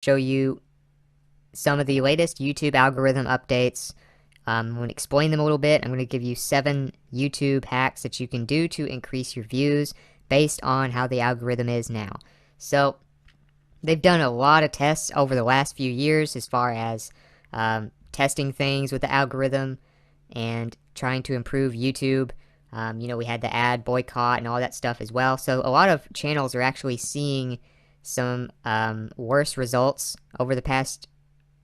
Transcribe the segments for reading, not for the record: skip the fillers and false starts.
show you some of the latest YouTube algorithm updates. I'm going to explain them a little bit. I'm going to give you 7 YouTube hacks that you can do to increase your views based on how the algorithm is now. So they've done a lot of tests over the last few years as far as testing things with the algorithm and trying to improve YouTube. We had the ad boycott and all that stuff as well. So a lot of channels are actually seeing some worse results over the past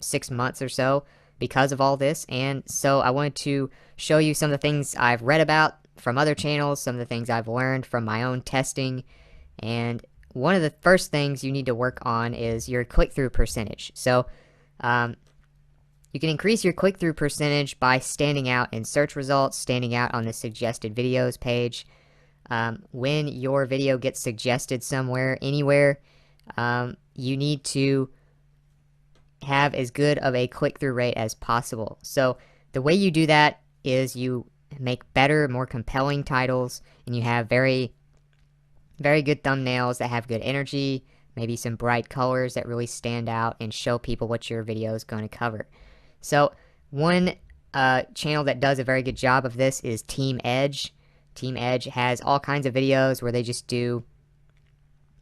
6 months or so because of all this. And so I wanted to show you some of the things I've read about from other channels, some of the things I've learned from my own testing. And one of the first things you need to work on is your click-through percentage. So you can increase your click-through percentage by standing out in search results, standing out on the suggested videos page. When your video gets suggested somewhere, anywhere, you need to have as good of a click-through rate as possible. So the way you do that is you make better, more compelling titles, and you have very, very good thumbnails that have good energy, maybe some bright colors that really stand out and show people what your video is going to cover. So one channel that does a very good job of this is Team Edge. Team Edge has all kinds of videos where they just do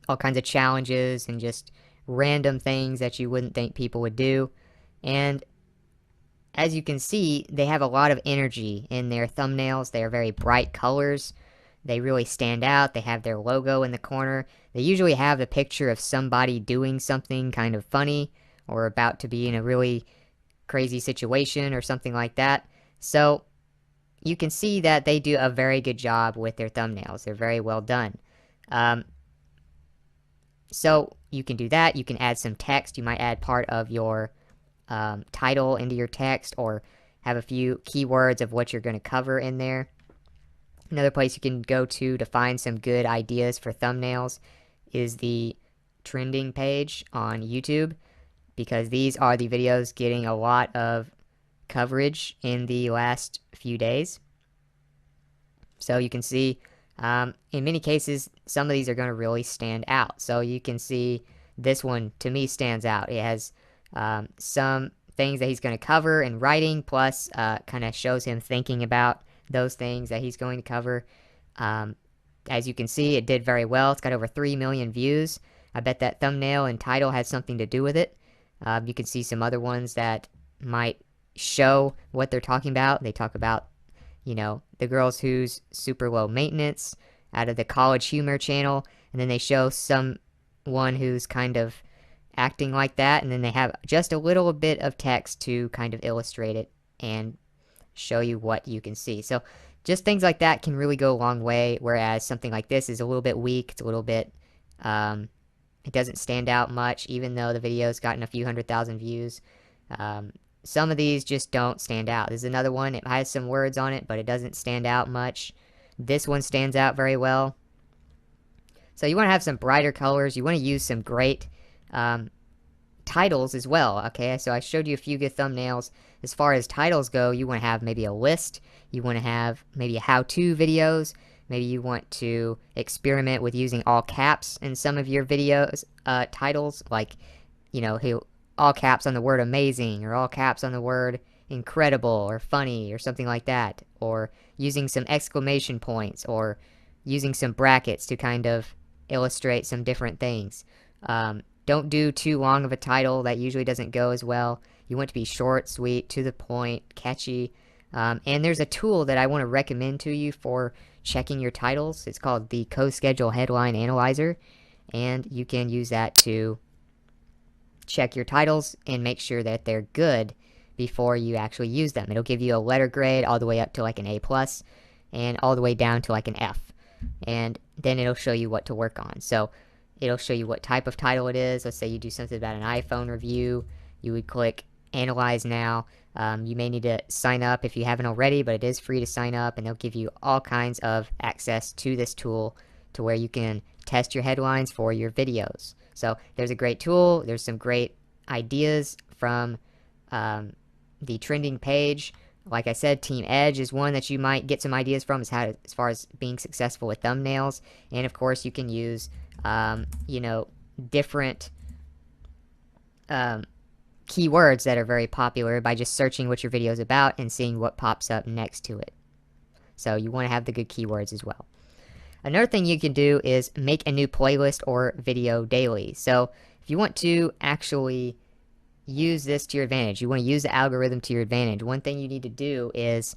all kinds of challenges and just random things that you wouldn't think people would do. And as you can see, they have a lot of energy in their thumbnails. They are very bright colors. They really stand out. They have their logo in the corner. They usually have a picture of somebody doing something kind of funny or about to be in a really crazy situation or something like that. So you can see that they do a very good job with their thumbnails. They're very well done. So you can do that. You can add some text. You might add part of your title into your text or have a few keywords of what you're going to cover in there. Another place you can go to find some good ideas for thumbnails is the trending page on YouTube, because these are the videos getting a lot of coverage in the last few days. So you can see in many cases, some of these are going to really stand out. So you can see this one, to me, stands out. It has some things that he's going to cover in writing, plus kind of shows him thinking about those things that he's going to cover. As you can see, it did very well. It's got over 3 million views. I bet that thumbnail and title has something to do with it. You can see some other ones that might show what they're talking about. They talk about, the girls who's super low maintenance out of the College Humor channel, and then they show someone who's kind of acting like that, and then they have just a little bit of text to kind of illustrate it and show you what you can see. So just things like that can really go a long way, whereas something like this is a little bit weak. It's a little bit, it doesn't stand out much, even though the video's gotten a few 100,000 views. Some of these just don't stand out. There's another one, it has some words on it, but it doesn't stand out much. This one stands out very well. So you want to have some brighter colors. You want to use some great titles as well. Okay, so I showed you a few good thumbnails. As far as titles go, you want to have maybe a list. You want to have maybe how-to videos. Maybe you want to experiment with using all caps in some of your videos titles, like, all caps on the word amazing, or all caps on the word incredible, or funny, or something like that. Or using some exclamation points, or using some brackets to kind of illustrate some different things. Don't do too long of a title. That usually doesn't go as well. You want to be short, sweet, to the point, catchy. And there's a tool that I want to recommend to you for checking your titles. It's called the CoSchedule Headline Analyzer, and you can use that to check your titles and make sure that they're good before you actually use them. It'll give you a letter grade all the way up to like an A+, and all the way down to like an F. And then it'll show you what to work on. So it'll show you what type of title it is. Let's say you do something about an iPhone review. You would click Analyze Now. You may need to sign up if you haven't already, but it is free to sign up, and they'll give you all kinds of access to this tool to where you can test your headlines for your videos. So there's a great tool. There's some great ideas from the trending page. Like I said, Team Edge is one that you might get some ideas from as far as being successful with thumbnails. And of course, you can use, different keywords that are very popular by just searching what your video is about and seeing what pops up next to it. So you want to have the good keywords as well. Another thing you can do is make a new playlist or video daily. So if you want to actually use this to your advantage, you want to use the algorithm to your advantage, one thing you need to do is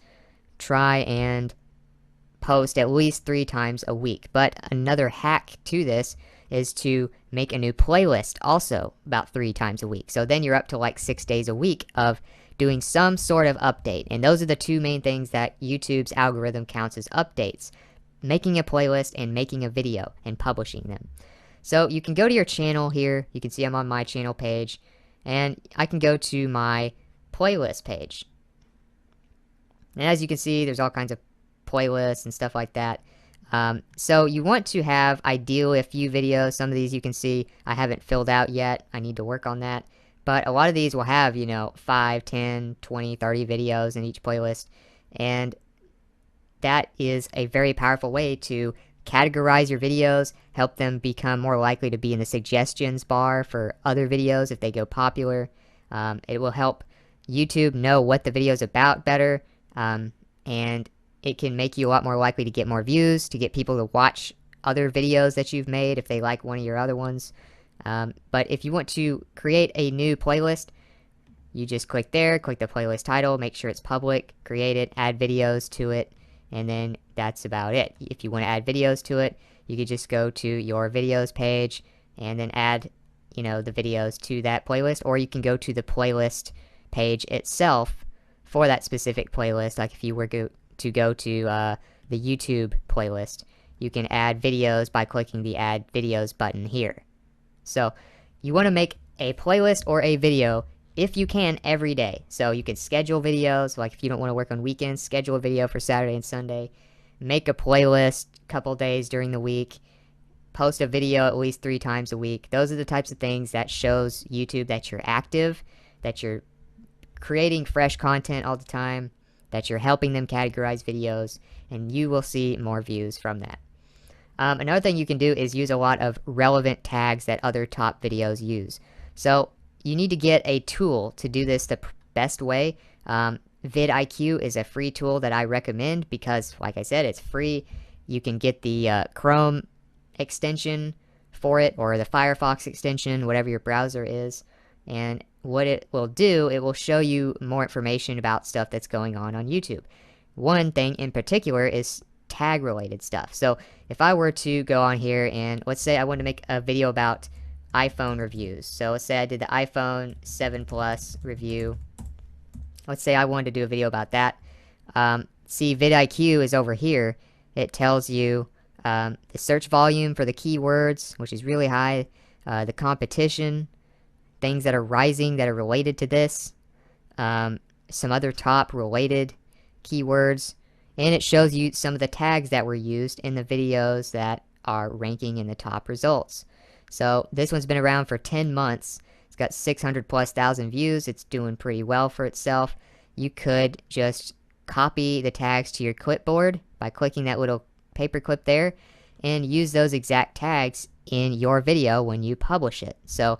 try and post at least 3 times a week. But another hack to this is to make a new playlist also about 3 times a week. So then you're up to like 6 days a week of doing some sort of update. And those are the two main things that YouTube's algorithm counts as updates: making a playlist and making a video and publishing them. So you can go to your channel here. You can see I'm on my channel page, and I can go to my playlist page. And as you can see, there's all kinds of playlists and stuff like that. So you want to have ideally a few videos. Some of these you can see I haven't filled out yet. I need to work on that. But a lot of these will have, 5, 10, 20, 30 videos in each playlist. And that is a very powerful way to categorize your videos, help them become more likely to be in the suggestions bar for other videos if they go popular. It will help YouTube know what the video is about better, and it can make you a lot more likely to get more views, to get people to watch other videos that you've made if they like one of your other ones. But if you want to create a new playlist, you just click there, click the playlist title, make sure it's public, create it, add videos to it, and then that's about it. If you want to add videos to it, you could just go to your videos page and then add, the videos to that playlist, or you can go to the playlist page itself for that specific playlist. Like if you were to go to the YouTube playlist, you can add videos by clicking the Add Videos button here. So you want to make a playlist or a video if you can every day. So you can schedule videos, like if you don't want to work on weekends, schedule a video for Saturday and Sunday, make a playlist a couple days during the week, post a video at least 3 times a week. Those are the types of things that shows YouTube that you're active, that you're creating fresh content all the time, that you're helping them categorize videos, and you will see more views from that. Another thing you can do is use a lot of relevant tags that other top videos use. So you need to get a tool to do this the best way. vidIQ is a free tool that I recommend because, like I said, it's free. You can get the Chrome extension for it, or the Firefox extension, whatever your browser is. And what it will do, it will show you more information about stuff that's going on YouTube. One thing in particular is tag related stuff. So if I were to go on here and let's say I wanted to make a video about iPhone reviews. So let's say I did the iPhone 7 Plus review. Let's say I wanted to do a video about that. See, vidIQ is over here. It tells you the search volume for the keywords, which is really high, the competition, things that are rising that are related to this, some other top related keywords, and it shows you some of the tags that were used in the videos that are ranking in the top results. So this one's been around for 10 months. It's got 600,000+ views. It's doing pretty well for itself. You could just copy the tags to your clipboard by clicking that little paperclip there and use those exact tags in your video when you publish it. So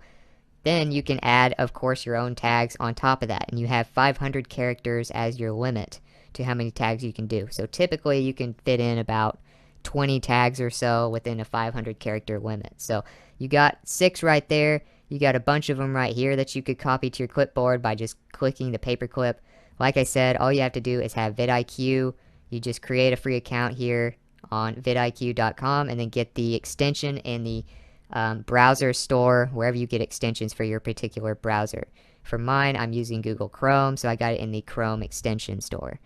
then you can add, of course, your own tags on top of that, and you have 500 characters as your limit to how many tags you can do. So typically you can fit in about 20 tags or so within a 500 character limit. So you got 6 right there. You got a bunch of them right here that you could copy to your clipboard by just clicking the paperclip. Like I said, all you have to do is have vidIQ. You just create a free account here on vidIQ.com and then get the extension in the browser store, wherever you get extensions for your particular browser. For mine, I'm using Google Chrome, so I got it in the Chrome extension store.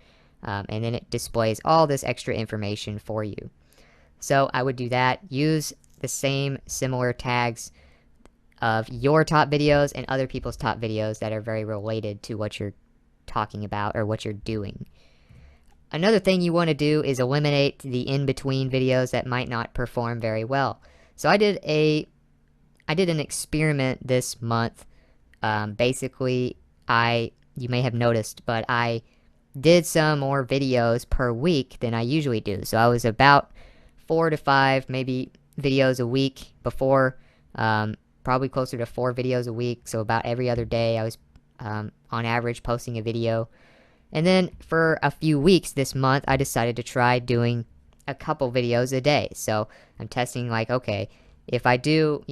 And then it displays all this extra information for you. So I would do that. Use the same similar tags of your top videos and other people's top videos that are very related to what you're talking about or what you're doing. Another thing you want to do is eliminate the in-between videos that might not perform very well. So I did an experiment this month. Basically, you may have noticed, but I did some more videos per week than I usually do. So I was about 4 to 5 maybe videos a week before probably closer to 4 videos a week. So about every other day I was on average posting a video. And then for a few weeks this month, I decided to try doing a couple videos a day. So I'm testing like, okay, if I do,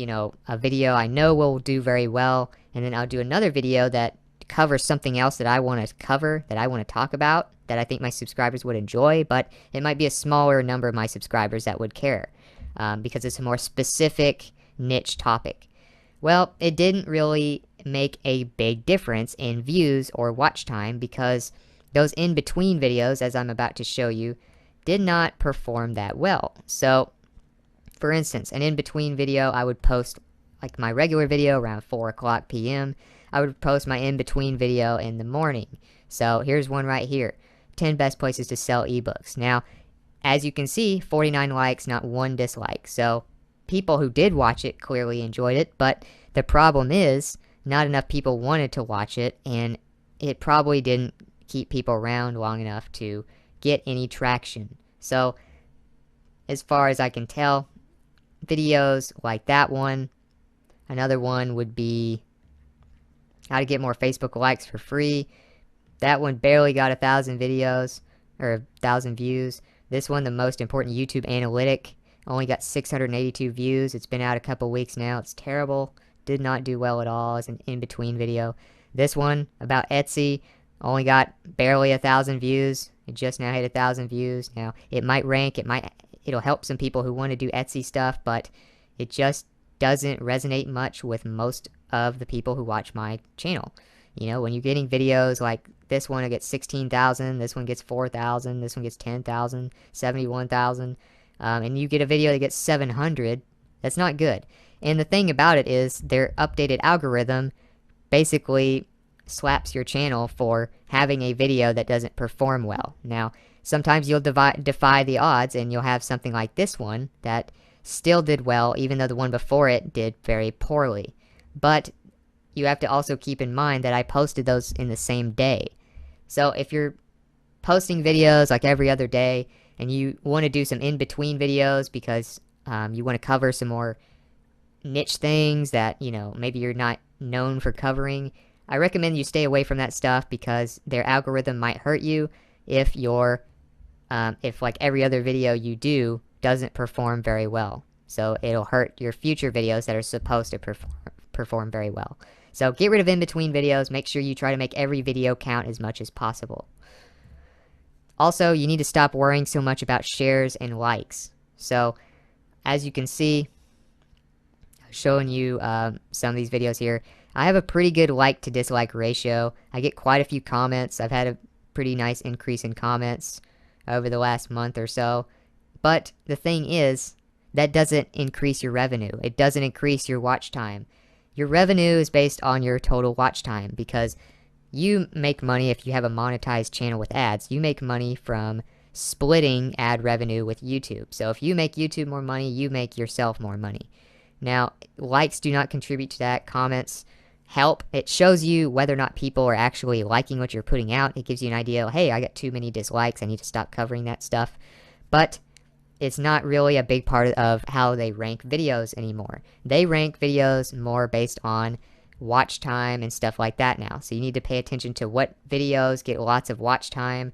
a video I know will do very well, and then I'll do another video that covers something else that I want to cover, that I want to talk about, that I think my subscribers would enjoy, but it might be a smaller number of my subscribers that would care because it's a more specific niche topic. Well, it didn't really make a big difference in views or watch time because those in-between videos, as I'm about to show you, did not perform that well. So, for instance, an in-between video, I would post like my regular video around 4 o'clock p.m. I would post my in-between video in the morning. So here's one right here, 10 best places to sell ebooks. Now, as you can see, 49 likes, not one dislike. So people who did watch it clearly enjoyed it, but the problem is not enough people wanted to watch it, and it probably didn't keep people around long enough to get any traction. So as far as I can tell, videos like that one, another one would be how to get more Facebook likes for free. That one barely got 1,000 videos or 1,000 views. This one, the most important YouTube analytic, only got 682 views. It's been out a couple weeks now. It's terrible. Did not do well at all as an in-between video. This one about Etsy only got barely 1,000 views. It just now hit 1,000 views. Now it might rank. It'll help some people who want to do Etsy stuff, but it just doesn't resonate much with most of the people who watch my channel. When you're getting videos like this one, it gets 16,000, this one gets 4,000, this one gets 10,000, 71,000, and you get a video that gets 700, that's not good. And the thing about it is their updated algorithm basically slaps your channel for having a video that doesn't perform well. Now, sometimes you'll defy the odds and you'll have something like this one that still did well even though the one before it did very poorly. But you have to also keep in mind that I posted those in the same day. So if you're posting videos like every other day and you want to do some in-between videos because you want to cover some more niche things that, maybe you're not known for covering, I recommend you stay away from that stuff because their algorithm might hurt you if if like every other video you do doesn't perform very well. So it'll hurt your future videos that are supposed to perform very well. So get rid of in-between videos. Make sure you try to make every video count as much as possible. Also, you need to stop worrying so much about shares and likes. So as you can see, showing you some of these videos here, I have a pretty good like to dislike ratio. I get quite a few comments. I've had a pretty nice increase in comments over the last month or so. But the thing is, that doesn't increase your revenue. It doesn't increase your watch time. Your revenue is based on your total watch time because you make money if you have a monetized channel with ads. You make money from splitting ad revenue with YouTube. So if you make YouTube more money, you make yourself more money. Now, likes do not contribute to that. Comments help. It shows you whether or not people are actually liking what you're putting out. It gives you an idea, hey, I got too many dislikes. I need to stop covering that stuff. But it's not really a big part of how they rank videos anymore. They rank videos more based on watch time and stuff like that now. So you need to pay attention to what videos get lots of watch time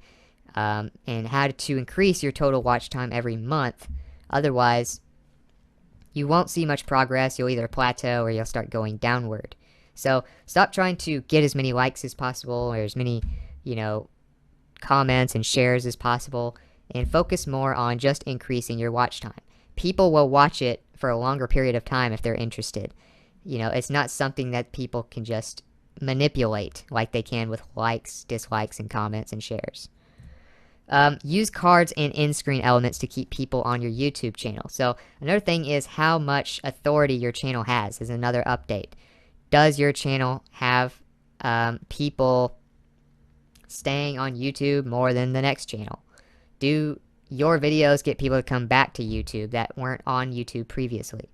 and how to increase your total watch time every month. Otherwise, you won't see much progress. You'll either plateau or you'll start going downward. So stop trying to get as many likes as possible or as many, comments and shares as possible, and focus more on just increasing your watch time. People will watch it for a longer period of time if they're interested. It's not something that people can just manipulate like they can with likes, dislikes, and comments and shares. Use cards and in-screen elements to keep people on your YouTube channel. So another thing is how much authority your channel has is another update. Does your channel have people staying on YouTube more than the next channel? Do your videos get people to come back to YouTube that weren't on YouTube previously?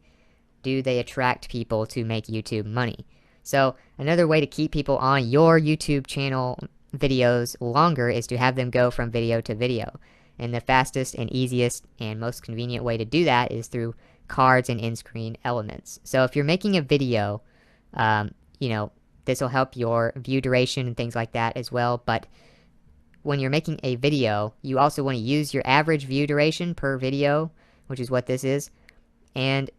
Do they attract people to make YouTube money? So another way to keep people on your YouTube channel videos longer is to have them go from video to video. And the fastest and easiest and most convenient way to do that is through cards and in-screen elements. So if you're making a video, you know, this will help your view duration and things like that as well. But when you're making a video, you also want to use your average view duration per video, which is what this is, and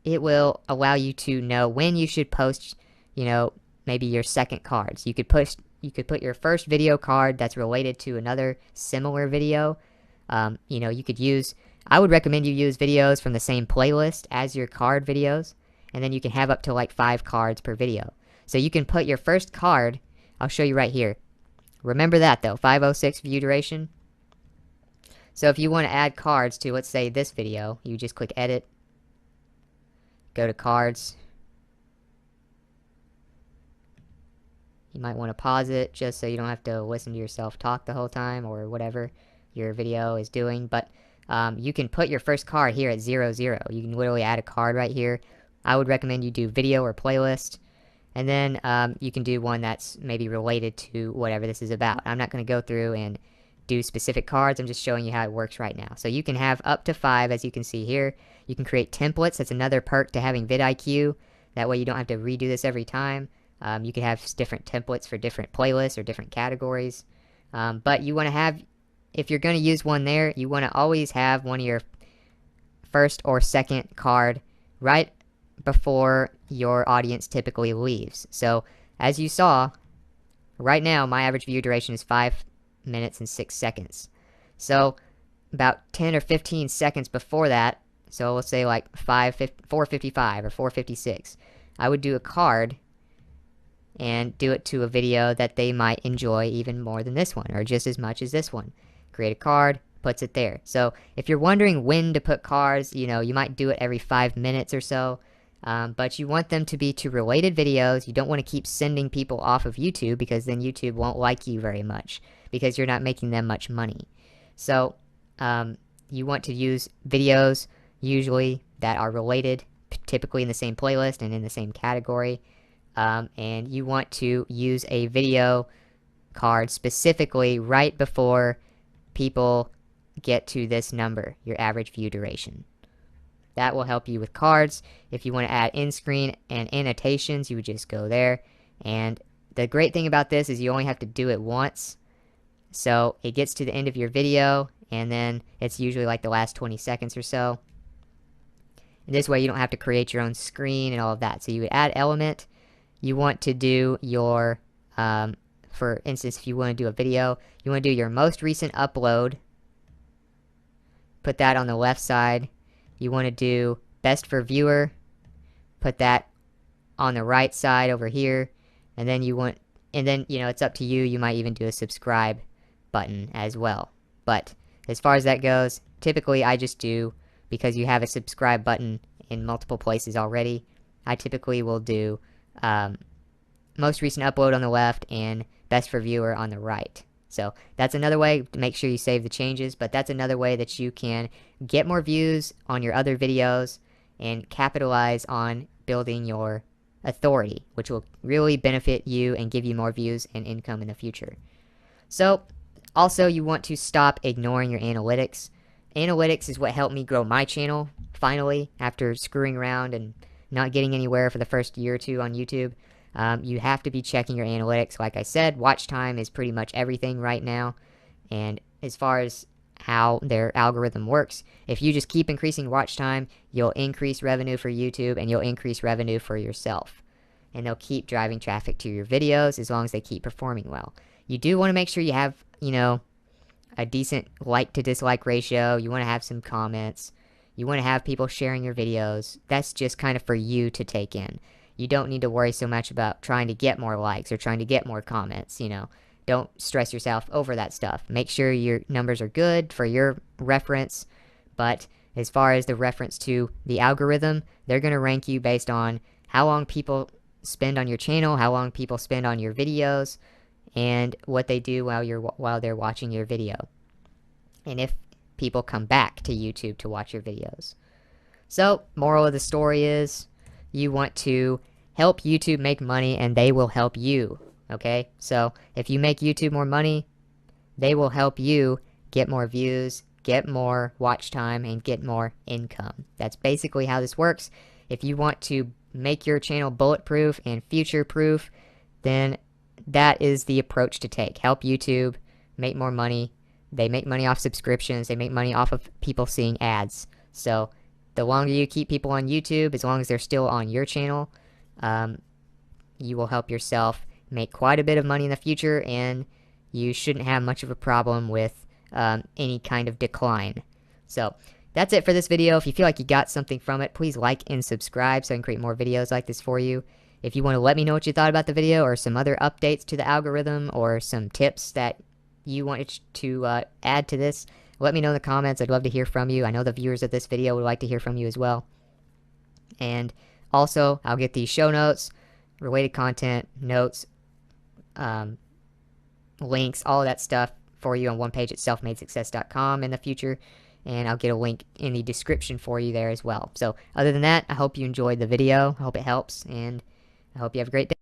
it will allow you to know when you should post, you know, maybe your second cards. You could put your first video card that's related to another similar video. You know, you could use, I would recommend you use videos from the same playlist as your card videos, and then you can have up to like 5 cards per video. So you can put your first card, I'll show you right here. Remember that though, 506 view duration. So if you want to add cards to, let's say, this video, you just click edit, go to cards. You might want to pause it just so you don't have to listen to yourself talk the whole time or whatever your video is doing. But you can put your first card here at 0, 0. You can literally add a card right here. I would recommend you do video or playlist. And then you can do one that's maybe related to whatever this is about. I'm not going to go through and do specific cards. I'm just showing you how it works right now. So you can have up to 5, as you can see here. You can create templates. That's another perk to having vidIQ. That way you don't have to redo this every time. You can have different templates for different playlists or different categories. But you want to have, if you're going to use one there, you want to always have one of your first or second card right before your audience typically leaves. So as you saw, right now my average view duration is 5 minutes and 6 seconds. So about 10 or 15 seconds before that, so let's say like 4:55 or 4:56, I would do a card and do it to a video that they might enjoy even more than this one, or just as much as this one. Create a card, puts it there. So if you're wondering when to put cards, you know, you might do it every 5 minutes or so. But you want them to be to related videos. You don't want to keep sending people off of YouTube, because then YouTube won't like you very much because you're not making them much money. So you want to use videos usually that are related, typically in the same playlist and in the same category. And you want to use a video card specifically right before people get to this number, your average view duration. That will help you with cards. If you want to add in-screen and annotations, you would just go there. And the great thing about this is you only have to do it once. So it gets to the end of your video, and then it's usually like the last 20 seconds or so. And this way you don't have to create your own screen and all of that. So you would add element. You want to do your, for instance, if you want to do a video, you want to do your most recent upload. Put that on the left side. You want to do best for viewer, put that on the right side over here, and then you want, and then, you know, it's up to you. You might even do a subscribe button as well. But as far as that goes, typically I just do, because you have a subscribe button in multiple places already, I typically will do most recent upload on the left and best for viewer on the right. So that's another way to make sure you save the changes, but that's another way that you can get more views on your other videos and capitalize on building your authority, which will really benefit you and give you more views and income in the future. So also you want to stop ignoring your analytics. Analytics is what helped me grow my channel finally after screwing around and not getting anywhere for the first year or two on YouTube. You have to be checking your analytics. Like I said, watch time is pretty much everything right now. And as far as how their algorithm works, if you just keep increasing watch time, you'll increase revenue for YouTube and you'll increase revenue for yourself. And they'll keep driving traffic to your videos as long as they keep performing well. You do want to make sure you have, you know, a decent like to dislike ratio. You want to have some comments. You want to have people sharing your videos. That's just kind of for you to take in. You don't need to worry so much about trying to get more likes or trying to get more comments, you know. Don't stress yourself over that stuff. Make sure your numbers are good for your reference, but as far as the reference to the algorithm, they're going to rank you based on how long people spend on your channel, how long people spend on your videos, and what they do while they're watching your video. And if people come back to YouTube to watch your videos. So, moral of the story is you want to help YouTube make money and they will help you, okay? So if you make YouTube more money, they will help you get more views get more watch time, and get more income. That's basically how this works. If you want to make your channel bulletproof and future proof, then that is the approach to take. Help YouTube make more money. They make money off subscriptions. They make money off of people seeing ads. So the longer you keep people on YouTube, as long as they're still on your channel, you will help yourself make quite a bit of money in the future, and you shouldn't have much of a problem with any kind of decline. So that's it for this video. If you feel like you got something from it, please like and subscribe so I can create more videos like this for you. If you want to let me know what you thought about the video, or some other updates to the algorithm, or some tips that you wanted to add to this, let me know in the comments. I'd love to hear from you. I know the viewers of this video would like to hear from you as well. And also, I'll get the show notes, related content, notes, links, all of that stuff for you on one page at selfmadesuccess.com in the future. And I'll get a link in the description for you there as well. So other than that, I hope you enjoyed the video. I hope it helps, and I hope you have a great day.